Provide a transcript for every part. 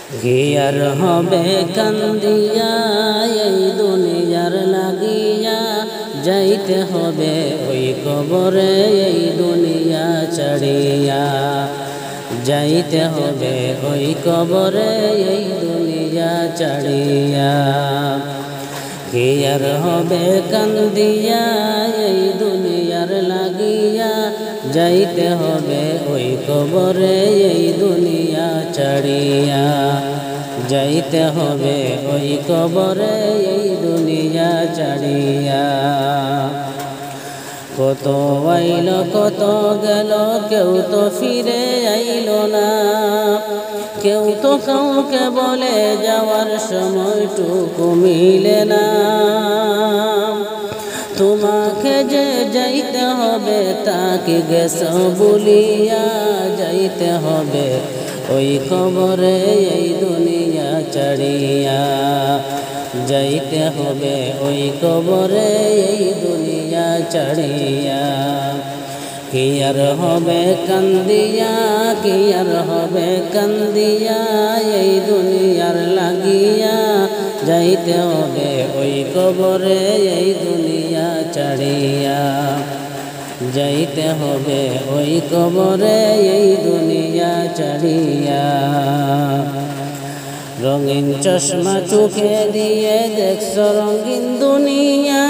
Gear হবে কান্দিয়া এই দুনিয়ার লাগিয়া, যাইতে হবে ওই কবরে এই দুনিয়া ছাড়িয়া, যাইতে হবে ওই কবরে এই দুনিয়া ছাড়িয়া। গিয়ার হবে কান্দিয়া এই দুনিয়ার লাগিয়া, যাইতে হবে ওই কবরে এই দুনিয়া ছাড়িয়া, যাইতে হবে ওই কবরে এই দুনিয়া ছাড়িয়া। কত আইল কত গেল কেউ তো ফিরে আইল না, কেউ তো কাউকে বলে যাওয়ার সময়টুকু মিলে না। তোমাকে যে যাইতে হবে তাকে গেছ বলিয়া, যাইতে হবে ওই কবরে এই দুনিয়া ছাড়িয়া, যাইতে হবে ওই কবরে এই দুনিয়া ছাড়িয়া। কি আর হবে কান্দিয়া, কি আর হবে কান্দিয়া এই দুনিয়ার লাগিয়া, যাইতে হবে ওই কবরে এই দুনিয়া ছাড়িয়া, যাইতে হবে ওই কবরে এই দুনিয়া ছাড়িয়া। রঙিন চশমা চোখে দিয়ে দেখছ রঙিন দুনিয়া,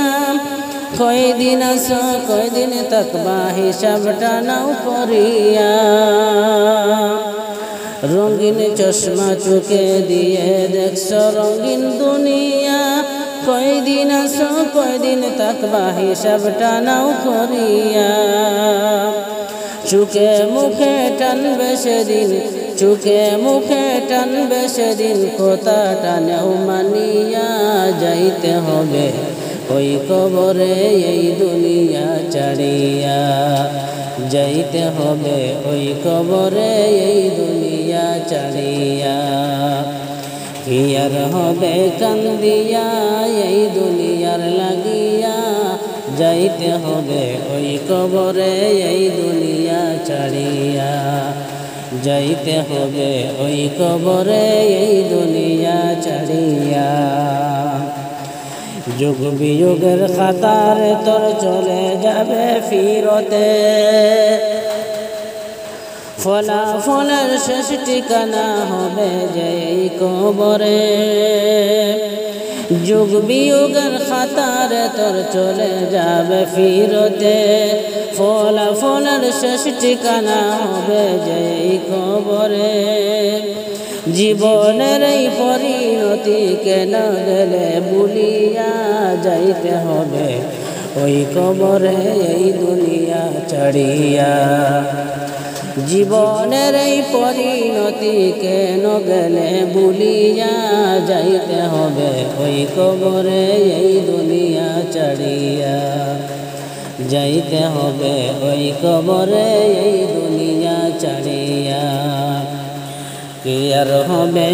কয়দিন আছো কয়দিন থাকবা হিসাবটা নাও করিয়া। রঙিন চশমা চোখে দিয়ে দেখছ রঙিন দুনিয়া, কয়দিন আছো কয়দিন থাকবা হিসাবটা নাও করিয়া। চোখে মুখে টানবে সেদিন, চোখে মুখে টানবে সেদিন, কথাটা নেও মানিয়া, যাইতে হবে ওই কবরে এই দুনিয়া ছাড়িয়া, যাইতে হবে ওই কবরে এই দুনিয়া ছাড়িয়া। কি আর হবে কান্দিয়া এই দুনিয়ার লাগিয়া, যাইতে হবে ওই কবরে এই দুনিয়া ছাড়িয়া, যাইতে হবে ওই কবরে এই দুনিয়া ছাড়িয়া। যুগ বিয়োগের খাতারে তোর চলে যাবে ফিরতে, ফলাফলের শেষ ঠিকানা হবে যে কবরে। যুগ বিয়োগের খাতারে তোর চলে যাবে ফিরতে, ফলাফলের শেষ ঠিকানা হবে যে কবরে। জীবনের এই পরিণতি কেন গেলে ভুলিয়া, যাইতে হবে ওই কবরে এই দুনিয়া ছাড়িয়া। জীবনের এই পরিণতি কেন গেলে ভুলিয়া, যাইতে হবে ওই কবরে এই দুনিয়া ছাড়িয়া, যাইতে হবে ওই কবরে এই দুনিয়া ছাড়িয়া। কি আর হবে